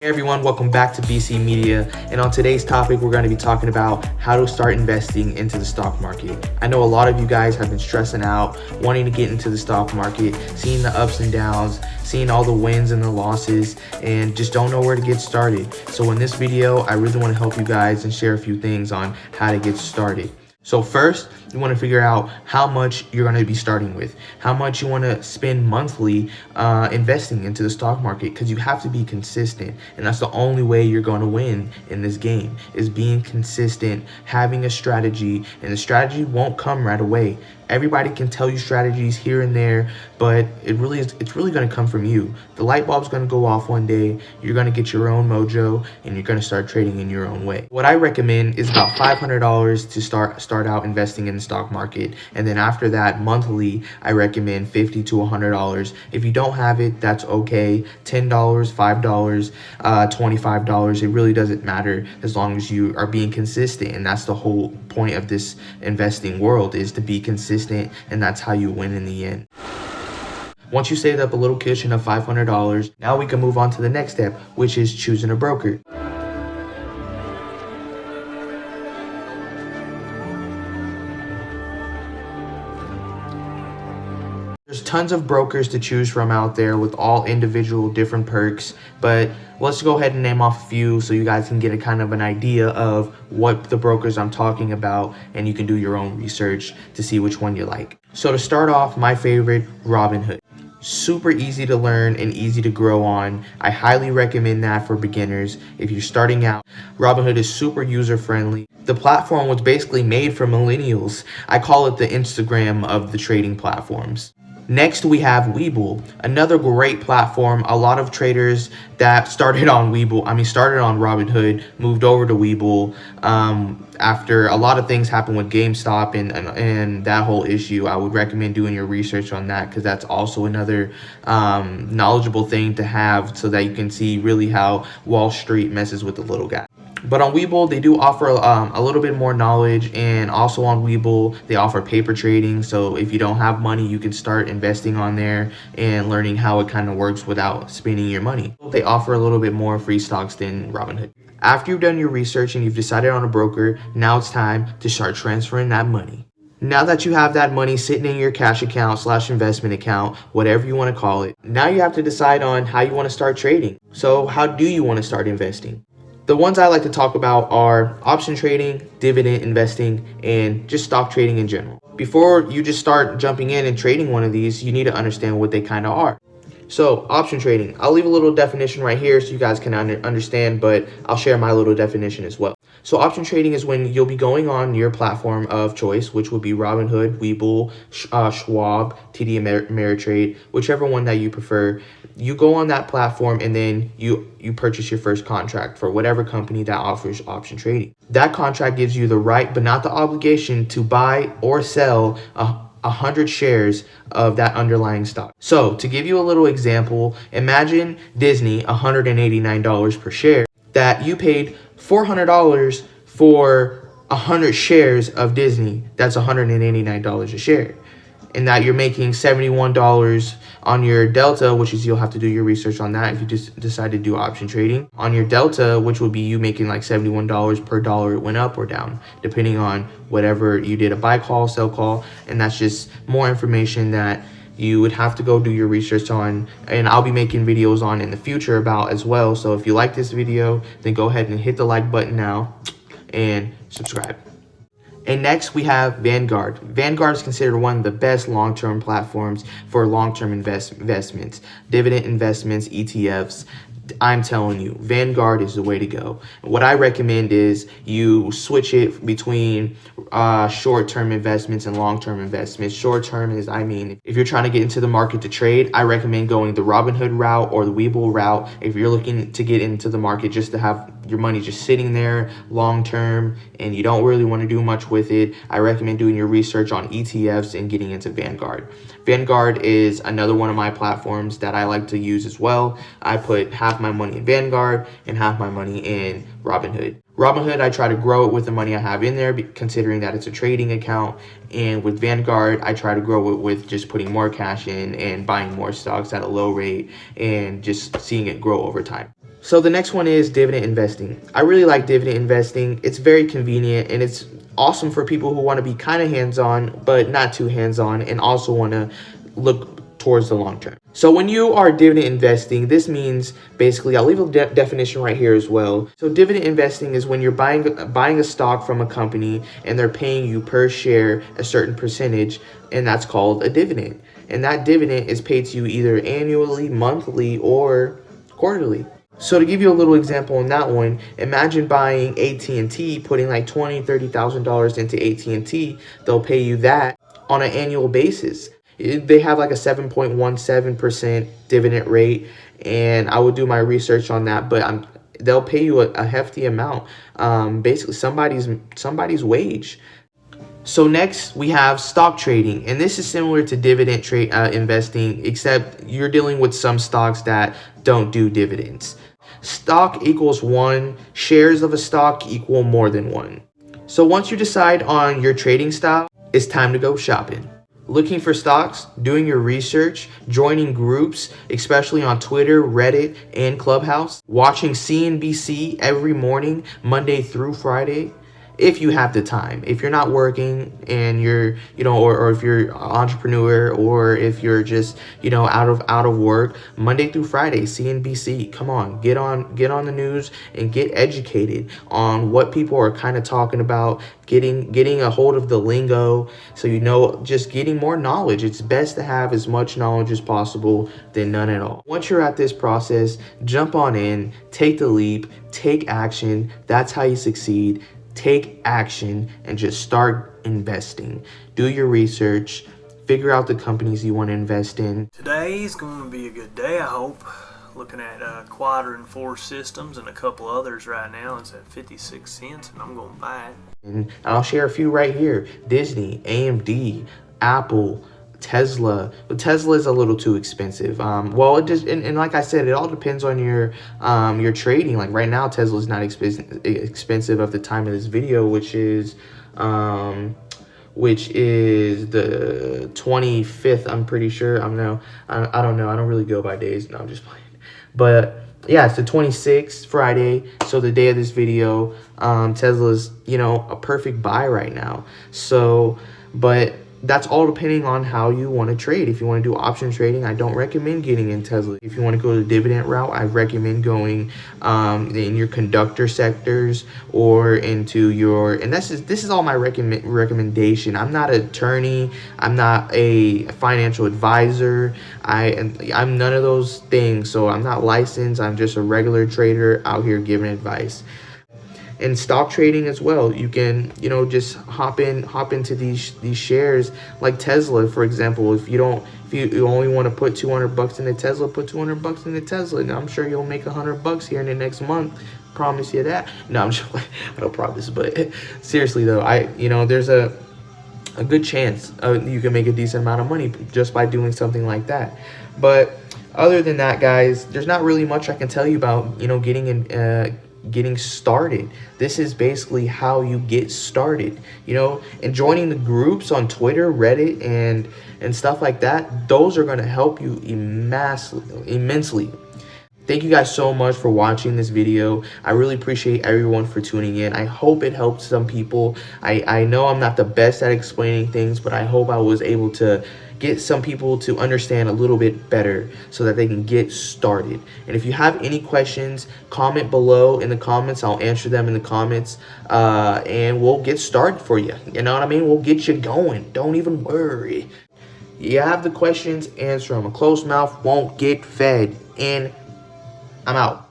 Hey everyone, welcome back to BC Media, and on today's topic we're going to be talking about how to start investing into the stock market. I know a lot of you guys have been stressing out, wanting to get into the stock market, seeing the ups and downs, seeing all the wins and the losses, and just don't know where to get started. So in this video, I really want to help you guys and share a few things on how to get started. So first, you want to figure out how much you're going to be starting with, how much you want to spend monthly investing into the stock market, because you have to be consistent, and that's the only way you're going to win in this game is being consistent, having a strategy, and the strategy won't come right away. Everybody can tell you strategies here and there, but it's really going to come from you. The light bulb's going to go off one day, you're going to get your own mojo, and you're going to start trading in your own way. What I recommend is about $500 to start out investing in the stock market, and then after that, monthly, I recommend $50 to $100. If you don't have it, that's okay. $10, $5, $25, it really doesn't matter as long as you are being consistent, and that's the whole point of this investing world, is to be consistent, and that's how you win in the end. Once you saved up a little cushion of $500, now we can move on to the next step, which is choosing a broker. There's tons of brokers to choose from out there with all individual different perks, but let's go ahead and name off a few so you guys can get a kind of an idea of what the brokers I'm talking about, and you can do your own research to see which one you like. So to start off, my favorite, Robinhood. Super easy to learn and easy to grow on. I highly recommend that for beginners. If you're starting out, Robinhood is super user friendly. The platform was basically made for millennials. I call it the Instagram of the trading platforms. Next, we have Webull, another great platform. A lot of traders that started on Robinhood, moved over to Webull after a lot of things happened with GameStop and that whole issue. I would recommend doing your research on that, because that's also another knowledgeable thing to have, so that you can see really how Wall Street messes with the little guy. But on Webull, they do offer a little bit more knowledge, and also on Webull, they offer paper trading. So if you don't have money, you can start investing on there and learning how it kind of works without spending your money. They offer a little bit more free stocks than Robinhood. After you've done your research and you've decided on a broker, now it's time to start transferring that money. Now that you have that money sitting in your cash account / investment account, whatever you want to call it, now you have to decide on how you want to start trading. So how do you want to start investing? The ones I like to talk about are option trading, dividend investing, and just stock trading in general. Before you just start jumping in and trading one of these, you need to understand what they kind of are. So option trading, I'll leave a little definition right here so you guys can understand, but I'll share my little definition as well. So option trading is when you'll be going on your platform of choice, which would be Robinhood, Webull, Schwab, TD Ameritrade, whichever one that you prefer. You go on that platform, and then you purchase your first contract for whatever company that offers option trading. That contract gives you the right, but not the obligation, to buy or sell 100 shares of that underlying stock. So to give you a little example, imagine Disney, $189 per share, that you paid $400 for 100 shares of Disney. That's $189 a share. And that you're making $71 on your delta, which is, you'll have to do your research on that if you just decide to do option trading. On your delta, which would be you making like $71 per dollar it went up or down, depending on whatever you did, a buy call, sell call. And that's just more information that you would have to go do your research on, and I'll be making videos on in the future about as well. So if you like this video, then go ahead and hit the like button now and subscribe. And next we have Vanguard. Vanguard is considered one of the best long-term platforms for long-term investments, dividend investments, ETFs. I'm telling you, Vanguard is the way to go. What I recommend is you switch it between short-term investments and long-term investments. Short-term is, if you're trying to get into the market to trade, I recommend going the Robinhood route or the Webull route. If you're looking to get into the market just to have your money just sitting there long-term and you don't really want to do much with it, I recommend doing your research on ETFs and getting into Vanguard. Vanguard is another one of my platforms that I like to use as well. I put half my money in Vanguard and half my money in Robinhood. Robinhood, I try to grow it with the money I have in there, considering that it's a trading account. And with Vanguard, I try to grow it with just putting more cash in and buying more stocks at a low rate and just seeing it grow over time. So the next one is dividend investing. I really like dividend investing. It's very convenient and it's awesome for people who want to be kind of hands-on, but not too hands-on, and also want to look towards the long term. So when you are dividend investing, this means basically, I'll leave a definition right here as well. So dividend investing is when you're buying a stock from a company and they're paying you per share a certain percentage, and that's called a dividend. And that dividend is paid to you either annually, monthly, or quarterly. So to give you a little example on that one, imagine buying AT&T, putting like $20,000, $30,000 into AT&T. They'll pay you that on an annual basis. They have like a 7.17% dividend rate, and I would do my research on that, but they'll pay you a hefty amount, basically somebody's wage. So next we have stock trading, and this is similar to dividend investing, except you're dealing with some stocks that don't do dividends. Stock equals one, shares of a stock equal more than one. So once you decide on your trading style, it's time to go shopping. Looking for stocks, doing your research, joining groups, especially on Twitter, Reddit, and Clubhouse, watching CNBC every morning, Monday through Friday, if you have the time. If you're not working and you're, or if you're an entrepreneur, or if you're just, out of work, Monday through Friday, CNBC, come on, get on the news and get educated on what people are kind of talking about, getting a hold of the lingo, so just getting more knowledge. It's best to have as much knowledge as possible than none at all. Once you're at this process, jump on in, take the leap, take action. That's how you succeed. Take action and just start investing. Do your research, figure out the companies you want to invest in. Today's going to be a good day, I hope. Looking at Quadrant 4 Systems and a couple others right now. It's at 56 cents, and I'm going to buy it. And I'll share a few right here. Disney, AMD, Apple, Tesla. But Tesla is a little too expensive. Well, it just and like I said, it all depends on your trading. Like right now, Tesla is not expensive at the time of this video, which is the 25th. I'm pretty sure. I don't know. I don't really go by days. No, I'm just playing. But yeah, it's the 26th, Friday, so the day of this video. Tesla's a perfect buy right now. So, but that's all depending on how you want to trade. If you want to do option trading, I don't recommend getting in Tesla. If you want to go the dividend route, I recommend going in your conductor sectors or into your, and this is all my recommendation. I'm not an attorney. I'm not a financial advisor. I'm none of those things. So I'm not licensed. I'm just a regular trader out here giving advice. And stock trading as well, you can just hop into these shares like Tesla, for example. If you only want to put $200 into Tesla, put $200 into Tesla, and I'm sure you'll make $100 here in the next month. Promise you that. No, I'm just I don't promise, but seriously though, there's a good chance you can make a decent amount of money just by doing something like that. But other than that, guys, there's not really much I can tell you about getting started. This is basically how you get started, and joining the groups on Twitter, Reddit, and stuff like that. Those are going to help you immensely. Thank you guys so much for watching this video. I really appreciate everyone for tuning in. I hope it helped some people. I know I'm not the best at explaining things, but I hope I was able to get some people to understand a little bit better so that they can get started. And if you have any questions, comment below in the comments. I'll answer them in the comments, and we'll get started for you. You know what I mean? We'll get you going. Don't even worry. You have the questions, answer them. A closed mouth won't get fed. And I'm out.